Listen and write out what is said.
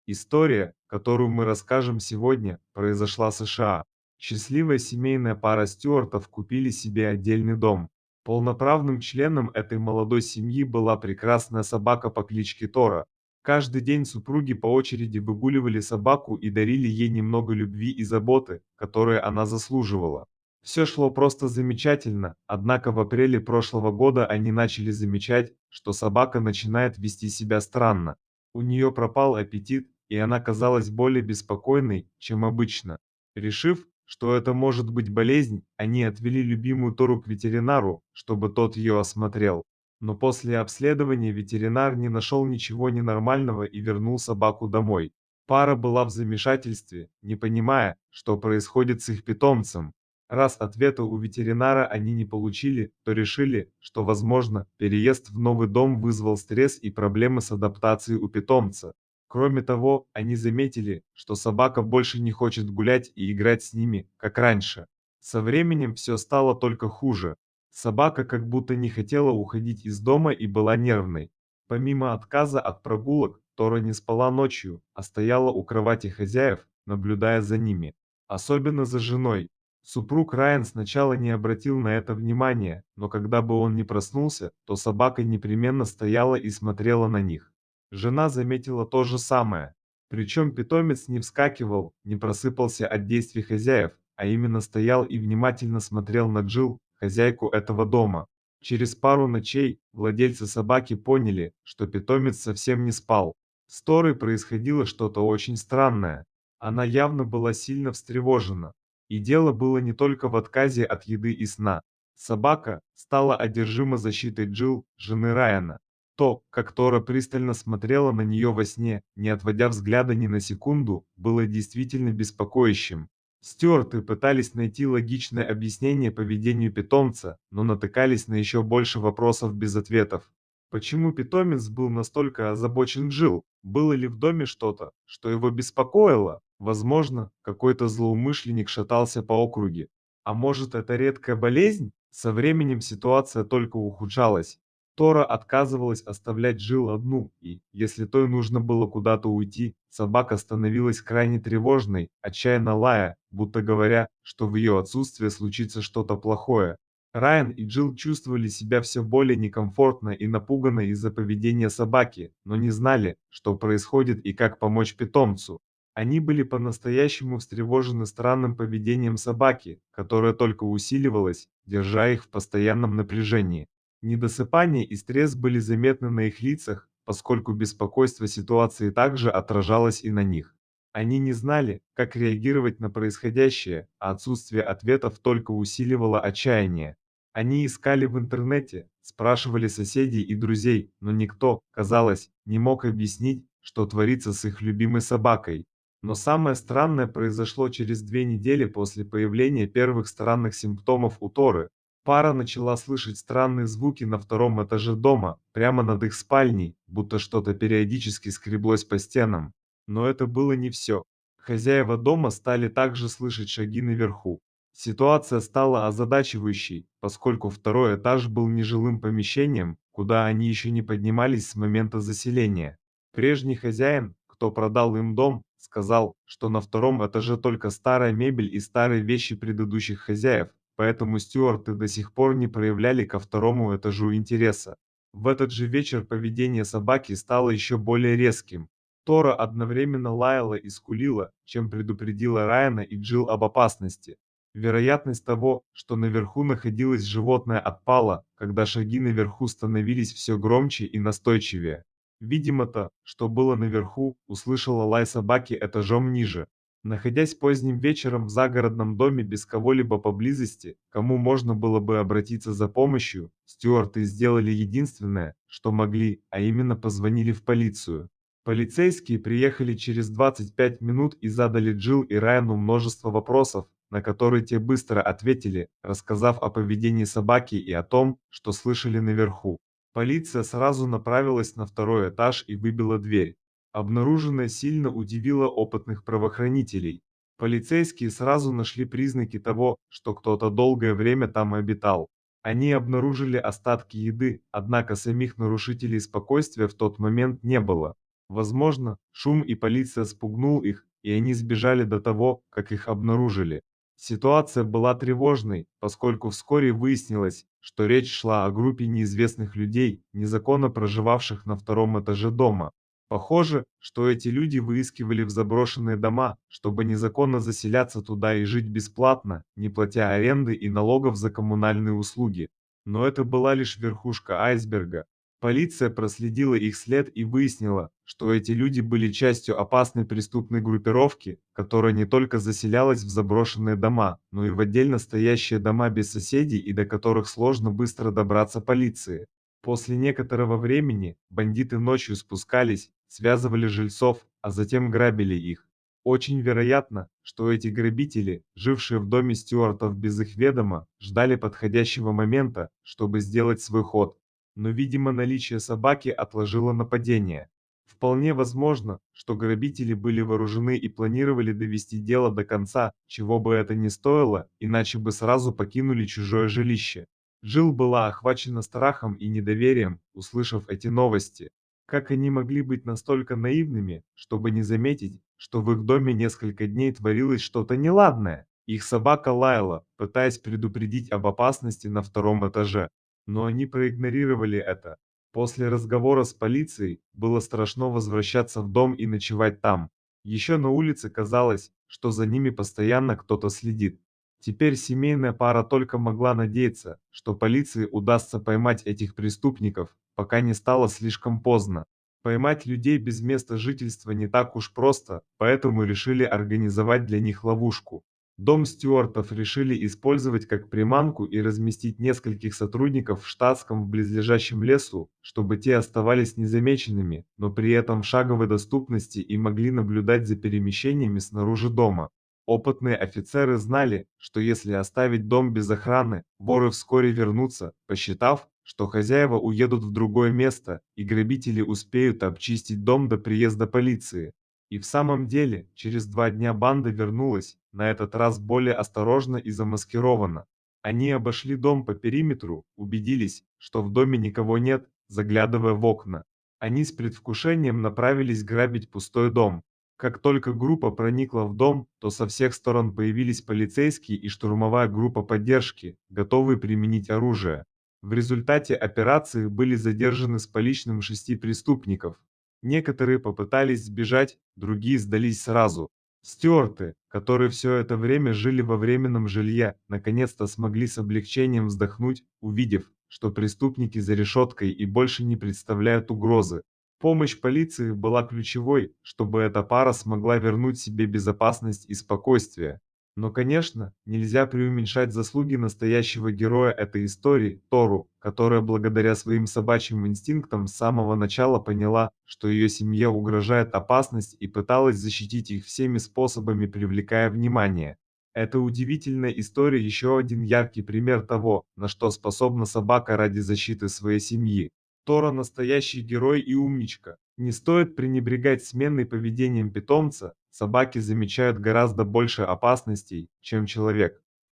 История, которую мы расскажем сегодня, произошла в США. Счастливая семейная пара Стюартов купили себе отдельный дом. Полноправным членом этой молодой семьи была прекрасная собака по кличке Тора. Каждый день супруги по очереди выгуливали собаку и дарили ей немного любви и заботы, которые она заслуживала. Все шло просто замечательно, однако в апреле прошлого года они начали замечать, что собака начинает вести себя странно. У нее пропал аппетит, и она казалась более беспокойной, чем обычно. Решив, что это может быть болезнь, они отвели любимую Тору к ветеринару, чтобы тот ее осмотрел. Но после обследования ветеринар не нашел ничего ненормального и вернул собаку домой. Пара была в замешательстве, не понимая, что происходит с их питомцем. Раз ответа у ветеринара они не получили, то решили, что, возможно, переезд в новый дом вызвал стресс и проблемы с адаптацией у питомца. Кроме того, они заметили, что собака больше не хочет гулять и играть с ними, как раньше. Со временем все стало только хуже. Собака как будто не хотела уходить из дома и была нервной. Помимо отказа от прогулок, Тора не спала ночью, а стояла у кровати хозяев, наблюдая за ними. Особенно за женой. Супруг Райан сначала не обратил на это внимания, но когда бы он не проснулся, то собака непременно стояла и смотрела на них. Жена заметила то же самое. Причем питомец не вскакивал, не просыпался от действий хозяев, а именно стоял и внимательно смотрел на Джилл, хозяйку этого дома. Через пару ночей владельцы собаки поняли, что питомец совсем не спал. С Торой происходило что-то очень странное. Она явно была сильно встревожена. И дело было не только в отказе от еды и сна. Собака стала одержима защитой Джилл, жены Райана. То, как Тора пристально смотрела на нее во сне, не отводя взгляда ни на секунду, было действительно беспокоящим. Стюарты пытались найти логичное объяснение поведению питомца, но натыкались на еще больше вопросов без ответов. Почему питомец был настолько озабочен Джилл? Было ли в доме что-то, что его беспокоило? Возможно, какой-то злоумышленник шатался по округе. А может, это редкая болезнь? Со временем ситуация только ухудшалась. Тора отказывалась оставлять Джилл одну, и, если той нужно было куда-то уйти, собака становилась крайне тревожной, отчаянно лая, будто говоря, что в ее отсутствие случится что-то плохое. Райан и Джилл чувствовали себя все более некомфортно и напуганно из-за поведения собаки, но не знали, что происходит и как помочь питомцу. Они были по-настоящему встревожены странным поведением собаки, которое только усиливалось, держа их в постоянном напряжении. Недосыпание и стресс были заметны на их лицах, поскольку беспокойство ситуации также отражалось и на них. Они не знали, как реагировать на происходящее, а отсутствие ответов только усиливало отчаяние. Они искали в интернете, спрашивали соседей и друзей, но никто, казалось, не мог объяснить, что творится с их любимой собакой. Но самое странное произошло через 2 недели после появления первых странных симптомов у Торы. Пара начала слышать странные звуки на втором этаже дома, прямо над их спальней, будто что-то периодически скреблось по стенам. Но это было не все. Хозяева дома стали также слышать шаги наверху. Ситуация стала озадачивающей, поскольку второй этаж был нежилым помещением, куда они еще не поднимались с момента заселения. Прежний хозяин, кто продал им дом, сказал, что на втором этаже только старая мебель и старые вещи предыдущих хозяев, поэтому стюарты до сих пор не проявляли ко второму этажу интереса. В этот же вечер поведение собаки стало еще более резким. Тора одновременно лаяла и скулила, чем предупредила Райана и Джилл об опасности. Вероятность того, что наверху находилось животное, отпала, когда шаги наверху становились все громче и настойчивее. Видимо, то, что было наверху, услышала лай собаки этажом ниже. Находясь поздним вечером в загородном доме без кого-либо поблизости, кому можно было бы обратиться за помощью, стюарты сделали единственное, что могли, а именно позвонили в полицию. Полицейские приехали через 25 минут и задали Джилл и Райану множество вопросов, на которые те быстро ответили, рассказав о поведении собаки и о том, что слышали наверху. Полиция сразу направилась на второй этаж и выбила дверь. Обнаруженное сильно удивило опытных правоохранителей. Полицейские сразу нашли признаки того, что кто-то долгое время там обитал. Они обнаружили остатки еды, однако самих нарушителей спокойствия в тот момент не было. Возможно, шум и полиция спугнул их, и они сбежали до того, как их обнаружили. Ситуация была тревожной, поскольку вскоре выяснилось, что речь шла о группе неизвестных людей, незаконно проживавших на втором этаже дома. Похоже, что эти люди выискивали в заброшенные дома, чтобы незаконно заселяться туда и жить бесплатно, не платя аренды и налогов за коммунальные услуги. Но это была лишь верхушка айсберга. Полиция проследила их след и выяснила, что эти люди были частью опасной преступной группировки, которая не только заселялась в заброшенные дома, но и в отдельно стоящие дома без соседей и до которых сложно быстро добраться полиции. После некоторого времени бандиты ночью спускались, связывали жильцов, а затем грабили их. Очень вероятно, что эти грабители, жившие в доме Стюартов без их ведома, ждали подходящего момента, чтобы сделать свой ход. Но, видимо, наличие собаки отложило нападение. Вполне возможно, что грабители были вооружены и планировали довести дело до конца, чего бы это ни стоило, иначе бы сразу покинули чужое жилище. Джилл была охвачена страхом и недоверием, услышав эти новости. Как они могли быть настолько наивными, чтобы не заметить, что в их доме несколько дней творилось что-то неладное? Их собака лаяла, пытаясь предупредить об опасности на втором этаже. Но они проигнорировали это. После разговора с полицией было страшно возвращаться в дом и ночевать там. Еще на улице казалось, что за ними постоянно кто-то следит. Теперь семейная пара только могла надеяться, что полиции удастся поймать этих преступников, пока не стало слишком поздно. Поймать людей без места жительства не так уж просто, поэтому решили организовать для них ловушку. Дом Стюартов решили использовать как приманку и разместить нескольких сотрудников в штатском в близлежащем лесу, чтобы те оставались незамеченными, но при этом в шаговой доступности и могли наблюдать за перемещениями снаружи дома. Опытные офицеры знали, что если оставить дом без охраны, воры вскоре вернутся, посчитав, что хозяева уедут в другое место, и грабители успеют обчистить дом до приезда полиции. И в самом деле, через 2 дня банда вернулась, на этот раз более осторожно и замаскированно. Они обошли дом по периметру, убедились, что в доме никого нет, заглядывая в окна. Они с предвкушением направились грабить пустой дом. Как только группа проникла в дом, то со всех сторон появились полицейские и штурмовая группа поддержки, готовые применить оружие. В результате операции были задержаны с поличным 6 преступников. Некоторые попытались сбежать, другие сдались сразу. Стюарты, которые все это время жили во временном жилье, наконец-то смогли с облегчением вздохнуть, увидев, что преступники за решеткой и больше не представляют угрозы. Помощь полиции была ключевой, чтобы эта пара смогла вернуть себе безопасность и спокойствие. Но, конечно, нельзя преуменьшать заслуги настоящего героя этой истории, Тору, которая благодаря своим собачьим инстинктам с самого начала поняла, что ее семье угрожает опасность и пыталась защитить их всеми способами, привлекая внимание. Эта удивительная история еще один яркий пример того, на что способна собака ради защиты своей семьи. Тора настоящий герой и умничка. Не стоит пренебрегать сменой поведением питомца, собаки замечают гораздо больше опасностей, чем человек.